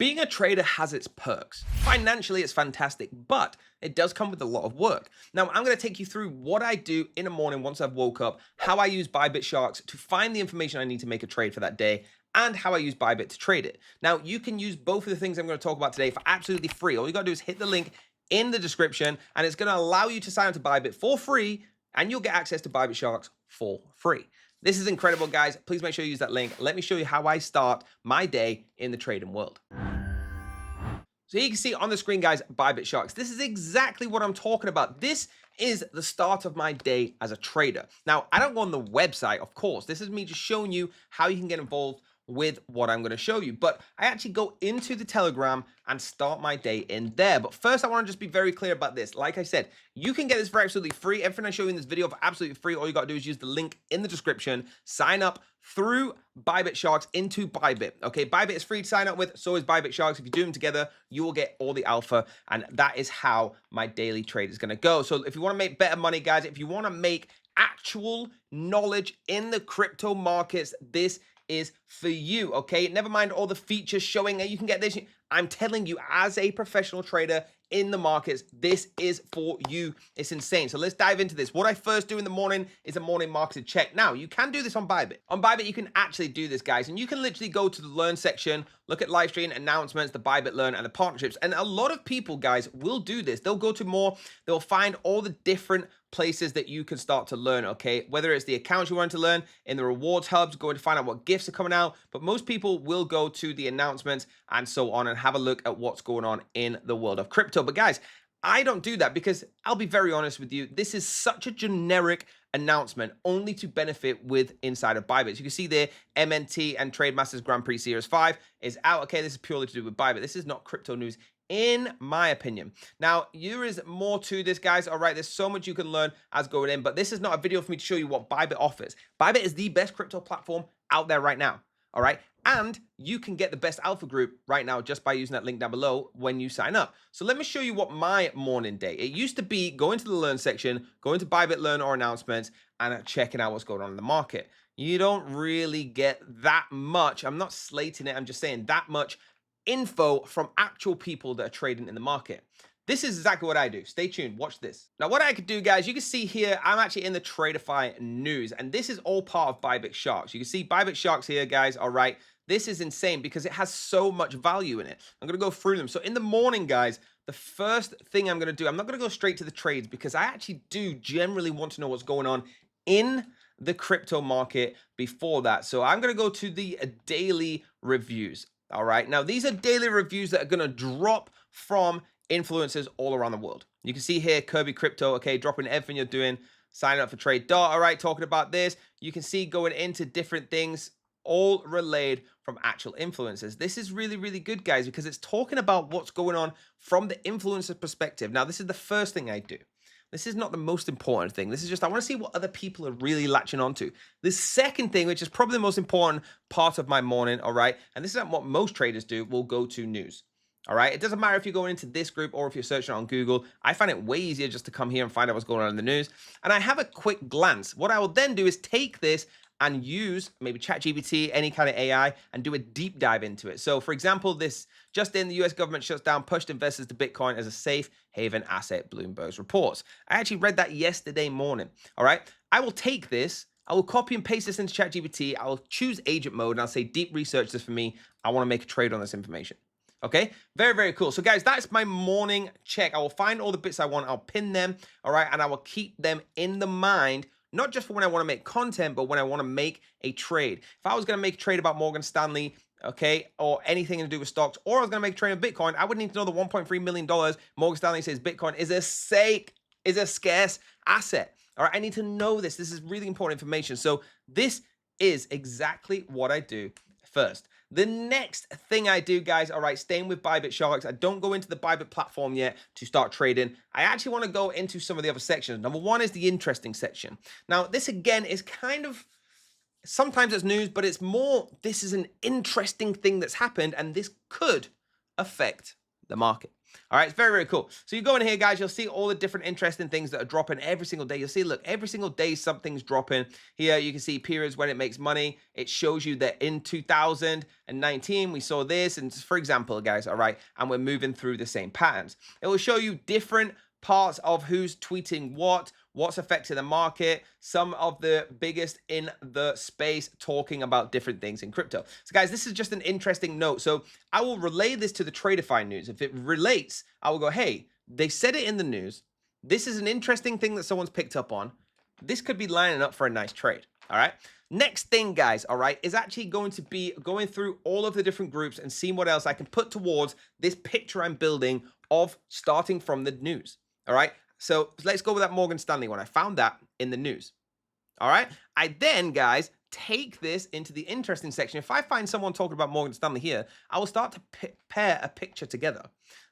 Being a trader has its perks. Financially, it's fantastic, but it does come with a lot of work. Now, I'm going to take you through what I do in the morning once I've woke up, how I use BybitSharks to find the information I need to make a trade for that day, and how I use Bybit to trade it. Now, you can use both of the things I'm going to talk about today for absolutely free. All you got to do is hit the link in the description, and it's going to allow you to sign up to Bybit for free, and you'll get access to BybitSharks for free. This is incredible, guys. Please make sure you use that link. Let me show you how I start my day in the trading world. So you can see on the screen, guys, BybitSharks. This is exactly what I'm talking about. This is the start of my day as a trader. Now, I don't go on the website, of course. This is me just showing you how you can get involved with what I'm going to show you. But I actually go into the Telegram and start my day in there. But first, I want to just be very clear about this. Like I said, you can get this for absolutely free. Everything I show you in this video for absolutely free. All you got to do is use the link in the description, sign up through BybitSharks into Bybit. Okay, Bybit is free to sign up with, so is BybitSharks. If you do them together, you will get all the alpha, and that is how my daily trade is going to go. So if you want to make better money, guys, if you want to make actual knowledge in the crypto markets, this is for you, okay? Never mind all the features showing that you can get this. I'm telling you, as a professional trader in the markets, this is for you. It's insane. So let's dive into this. What I first do in the morning is a morning market check. Now, you can do this on Bybit. On Bybit, you can actually do this, guys, and you can literally go to the Learn section, look at live stream announcements, the Bybit Learn, and the partnerships. And a lot of people, guys, will do this. They'll go to more, they'll find all the different places that you can start to learn, okay? Whether it's the accounts you want to learn, in the rewards hubs, going to find out what gifts are coming out, but most people will go to the announcements and so on and have a look at what's going on in the world of crypto. But guys, I don't do that because I'll be very honest with you, this is such a generic announcement only to benefit with inside of Bybit. So you can see there, MNT and Trademasters Grand Prix Series 5 is out. Okay, this is purely to do with Bybit. This is not crypto news, in my opinion. Now, there is more to this, guys. All right, there's so much you can learn as going in, but this is not a video for me to show you what Bybit offers. Bybit is the best crypto platform out there right now. All right, and you can get the best alpha group right now just by using that link down below when you sign up. So let me show you what my morning day. It used to be going to the Learn section, going to Bybit Learn or announcements, and checking out what's going on in the market. You don't really get that much. I'm not slating it. I'm just saying that much info from actual people that are trading in the market. This is exactly what I do. Stay tuned. Watch this. Now, what I could do, guys, you can see here, I'm actually in the Traderify news, and this is all part of BybitSharks. You can see BybitSharks here, guys. All right. This is insane because it has so much value in it. I'm going to go through them. So in the morning, guys, the first thing I'm going to do, I'm not going to go straight to the trades because I actually do generally want to know what's going on in the crypto market before that. So I'm going to go to the daily reviews. All right. Now, these are daily reviews that are going to drop from influencers all around the world. You can see here, Kirby Crypto, okay, dropping everything you're doing, signing up for Trade Dot, all right, talking about this. You can see going into different things, all relayed from actual influencers. This is really, really good, guys, because it's talking about what's going on from the influencer perspective. Now, this is the first thing I do. This is not the most important thing. This is just, I want to see what other people are really latching onto. The second thing, which is probably the most important part of my morning, all right, and this is what most traders do, will go to news. All right, it doesn't matter if you're going into this group or if you're searching on Google. I find it way easier just to come here and find out what's going on in the news. And I have a quick glance. What I will then do is take this and use maybe ChatGPT, any kind of AI, and do a deep dive into it. So, for example, this just in, the US government shuts down pushed investors to Bitcoin as a safe haven asset, Bloomberg's reports. I actually read that yesterday morning. All right, I will take this. I will copy and paste this into ChatGPT. I will choose agent mode and I'll say deep research this for me. I want to make a trade on this information. Okay, very, very cool. So guys, that's my morning check. I will find all the bits I want. I'll pin them, all right, and I will keep them in the mind, not just for when I want to make content, but when I want to make a trade. If I was going to make a trade about Morgan Stanley, okay, or anything to do with stocks, or I was going to make a trade of Bitcoin, I would need to know the $1.3 million Morgan Stanley says Bitcoin is a scarce asset. All right, I need to know this. This is really important information. So this is exactly what I do first. The next thing I do, guys, all right, staying with BybitSharks, I don't go into the Bybit platform yet to start trading. I actually want to go into some of the other sections. Number one is the interesting section. Now, this again is kind of, sometimes it's news, but it's more, this is an interesting thing that's happened, and this could affect the market. All right, it's very, very cool. So you go in here, guys, you'll see all the different interesting things that are dropping every single day. You'll see, look, every single day something's dropping. Here you can see periods when it makes money. It shows you that in 2019, we saw this. And for example, guys, all right, and we're moving through the same patterns. It will show you different parts of who's tweeting what's affecting the market, some of the biggest in the space talking about different things in crypto. So guys, this is just an interesting note. So I will relay this to the Traderify news. If it relates, I will go, hey, they said it in the news. This is an interesting thing that someone's picked up on. This could be lining up for a nice trade. All right. Next thing, guys, all right, is actually going to be going through all of the different groups and seeing what else I can put towards this picture I'm building of starting from the news. All right, so let's go with that Morgan Stanley one. I found that in the news. All right, I then, guys, take this into the interesting section. If I find someone talking about Morgan Stanley here, I will start to pair a picture together.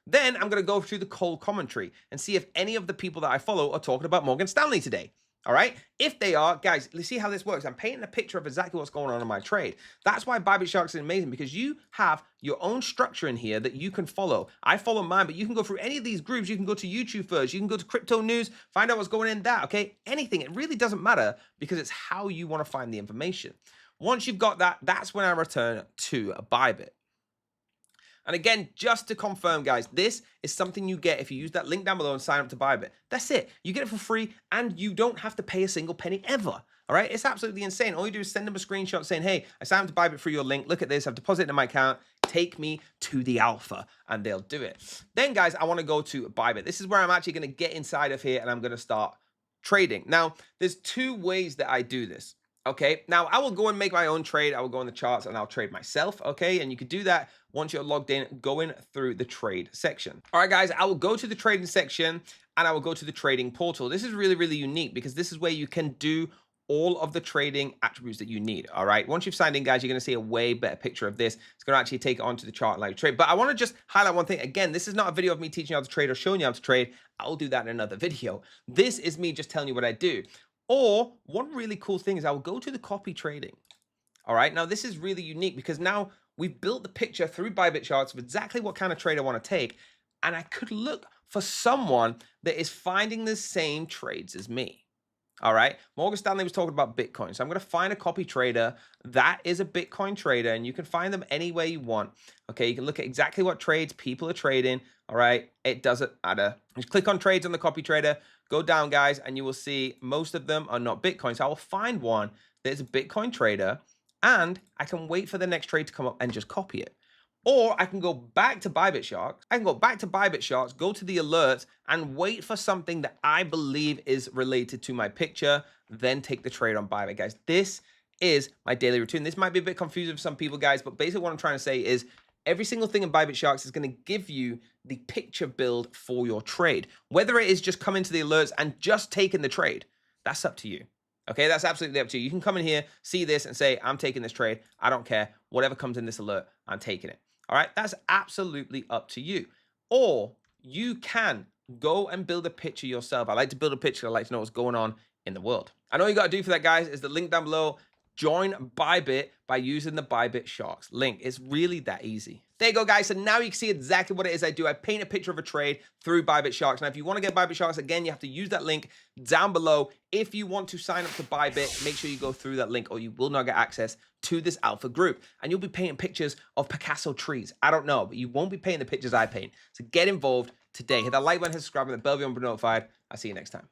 Then I'm going to go through the cold commentary and see if any of the people that I follow are talking about Morgan Stanley today. All right. If they are, guys, let's see how this works. I'm painting a picture of exactly what's going on in my trade. That's why BybitSharks is amazing, because you have your own structure in here that you can follow. I follow mine, but you can go through any of these groups. You can go to YouTube first. You can go to crypto news, find out what's going in that. Okay. Anything. It really doesn't matter because it's how you want to find the information. Once you've got that, that's when I return to Bybit. And again, just to confirm, guys, this is something you get if you use that link down below and sign up to Bybit. That's it. You get it for free, and you don't have to pay a single penny ever. All right? It's absolutely insane. All you do is send them a screenshot saying, hey, I signed up to Bybit through your link. Look at this. I've deposited in my account. Take me to the alpha, and they'll do it. Then, guys, I want to go to Bybit. This is where I'm actually going to get inside of here, and I'm going to start trading. Now, there's two ways that I do this. Okay, now I will go and make my own trade. I will go in the charts and I'll trade myself. Okay, and you could do that once you're logged in, going through the trade section. All right, guys, I will go to the trading section and I will go to the trading portal. This is really, really unique because this is where you can do all of the trading attributes that you need. All right, once you've signed in, guys, you're going to see a way better picture of this. It's going to actually take it onto the chart and live trade. But I want to just highlight one thing. Again, this is not a video of me teaching you how to trade or showing you how to trade. I'll do that in another video. This is me just telling you what I do. Or one really cool thing is I will go to the copy trading. All right, now this is really unique because now we've built the picture through BybitSharks of exactly what kind of trade I want to take. And I could look for someone that is finding the same trades as me. All right, Morgan Stanley was talking about Bitcoin. So I'm going to find a copy trader that is a Bitcoin trader, and you can find them any way you want. Okay, you can look at exactly what trades people are trading. All right, it doesn't matter. Just click on trades on the copy trader, go down, guys, and you will see most of them are not Bitcoin. So I will find one that is a Bitcoin trader, and I can wait for the next trade to come up and just copy it. Or I can go back to BybitSharks. Go to the alerts and wait for something that I believe is related to my picture, then take the trade on Bybit, guys. This is my daily routine. This might be a bit confusing for some people, guys, but basically what I'm trying to say is every single thing in BybitSharks is going to give you the picture build for your trade. Whether it is just coming to the alerts and just taking the trade, that's up to you. Okay, that's absolutely up to you. You can come in here, see this, and say, I'm taking this trade. I don't care. Whatever comes in this alert, I'm taking it. All right, that's absolutely up to you. Or you can go and build a picture yourself. I like to build a picture. I like to know what's going on in the world. And all you got to do for that, guys, is the link down below. Join Bybit by using the BybitSharks link. It's really that easy. There you go, guys. So now you can see exactly what it is I do. I paint a picture of a trade through BybitSharks. Now, if you want to get BybitSharks, again, you have to use that link down below. If you want to sign up to Bybit, make sure you go through that link or you will not get access to this alpha group. And you'll be painting pictures of Picasso trees. I don't know, but you won't be painting the pictures I paint. So get involved today. Hit that like button, hit subscribe, and the bell if you want to be notified. I'll see you next time.